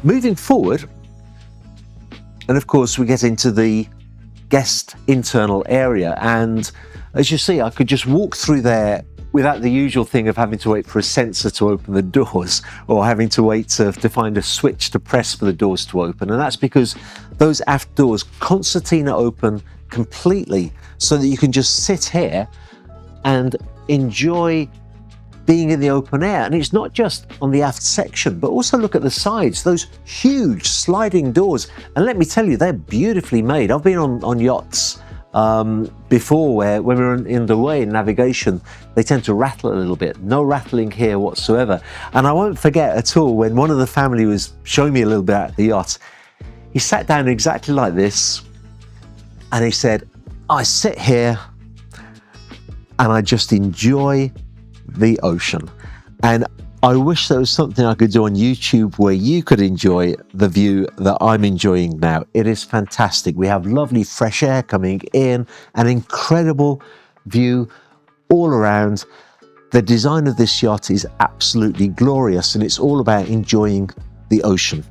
moving forward, and of course we get into the guest internal area, and as you see, I could just walk through there without the usual thing of having to wait for a sensor to open the doors, or having to wait to find a switch to press for the doors to open. And that's because those aft doors concertina open completely, so that you can just sit here and enjoy being in the open air. And it's not just on the aft section, but also look at the sides, those huge sliding doors. And let me tell you, they're beautifully made. I've been on yachts before where when we were in the way in navigation, they tend to rattle a little bit. No rattling here whatsoever. And I won't forget at all when one of the family was showing me a little bit at the yacht, he sat down exactly like this and he said, I sit here and I just enjoy the ocean. And I wish there was something I could do on YouTube where you could enjoy the view that I'm enjoying now. It is fantastic. We have lovely fresh air coming in, an incredible view all around. The design of this yacht is absolutely glorious, and it's all about enjoying the ocean.